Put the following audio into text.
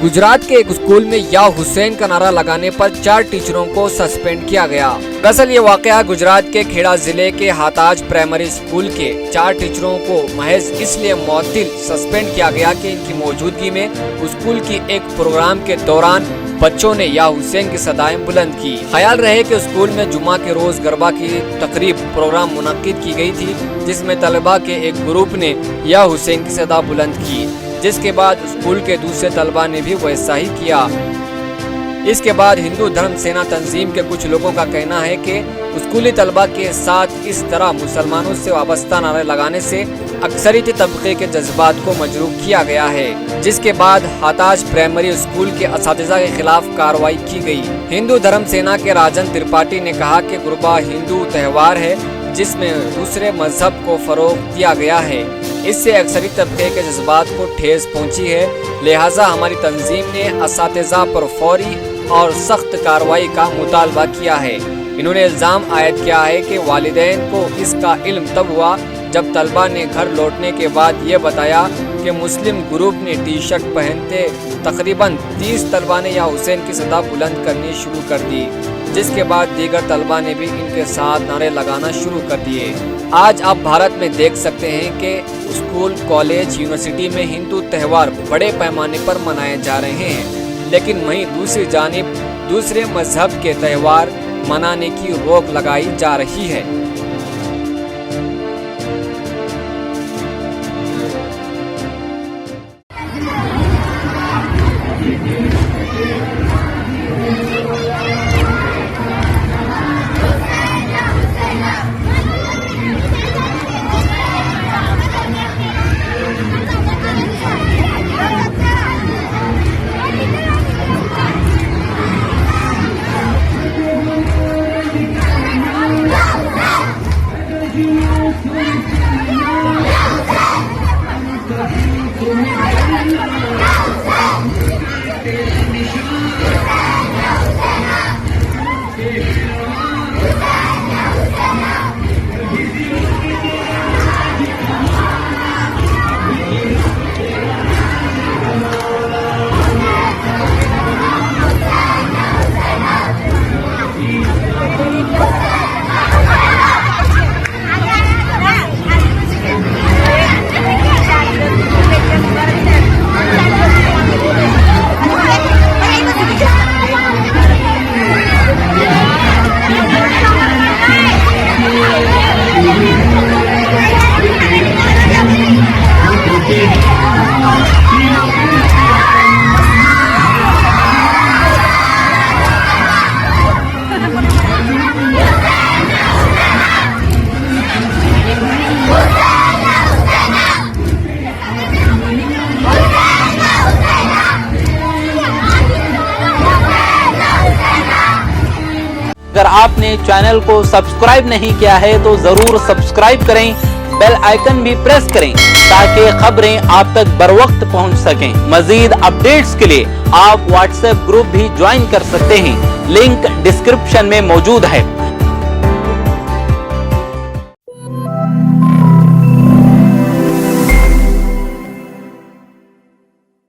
गुजरात के एक स्कूल में या हुसैन का नारा लगाने पर 4 टीचरों को सस्पेंड किया गया। दरअसल ये वाकया गुजरात के खेड़ा जिले के हाताज प्राइमरी स्कूल के 4 टीचरों को महज इसलिए मुअत्तल सस्पेंड किया गया कि इनकी मौजूदगी में स्कूल की एक प्रोग्राम के दौरान बच्चों ने या हुसैन की सदाएं बुलंद की। ख्याल रहे कि स्कूल में जुमा के रोज गरबा की तकरीब प्रोग्राम मुनक्किद की गई थी, जिसमें तलबा के एक ग्रुप ने या हुसैन की सदा बुलंद की, जिसके बाद स्कूल के दूसरे तलबा ने भी वैसा ही किया। इसके बाद हिंदू धर्म सेना तंजीम के कुछ लोगों का कहना है कि स्कूली तलबा के साथ इस तरह मुसलमानों से वाबस्ता नारे लगाने से अक्सरियती तबके के जज्बात को मजरूह किया गया है, जिसके बाद हाताज प्राइमरी स्कूल के असातिज़ा के खिलाफ कार्रवाई की गई। हिंदू धर्म सेना के राजन त्रिपाठी ने कहा कि गुरबा हिंदू त्यौहार है जिसमें दूसरे मजहब को फरोग दिया गया है। इससे अक्सरियती तबके के जज्बात को ठेस पहुंची है, लिहाजा हमारी तंजीम ने असातिज़ा पर फौरी और सख्त कार्रवाई का मुतालबा किया है। इन्होंने इल्ज़ाम आयद किया है कि वालिदैन को इसका इल्म तब हुआ जब तलबा ने घर लौटने के बाद ये बताया कि मुस्लिम ग्रुप ने टी शर्ट पहनते तकरीबन 30 तलबा ने या हुसैन की सदा बुलंद करनी शुरू कर दी, जिसके बाद दीगर तलबा ने भी इनके साथ नारे लगाना शुरू कर दिए। आज आप भारत में देख सकते हैं कि स्कूल, कॉलेज, यूनिवर्सिटी में हिंदू त्यौहार बड़े पैमाने पर मनाए जा रहे हैं, लेकिन वहीं दूसरी जानिब दूसरे मजहब के त्यौहार मनाने की रोक लगाई जा रही है। अगर आपने चैनल को सब्सक्राइब नहीं किया है तो जरूर सब्सक्राइब करें, बेल आइकन भी प्रेस करें ताकि खबरें आप तक बर वक्त पहुंच सकें। मजीद अपडेट्स के लिए आप व्हाट्सएप ग्रुप भी ज्वाइन कर सकते हैं, लिंक डिस्क्रिप्शन में मौजूद है।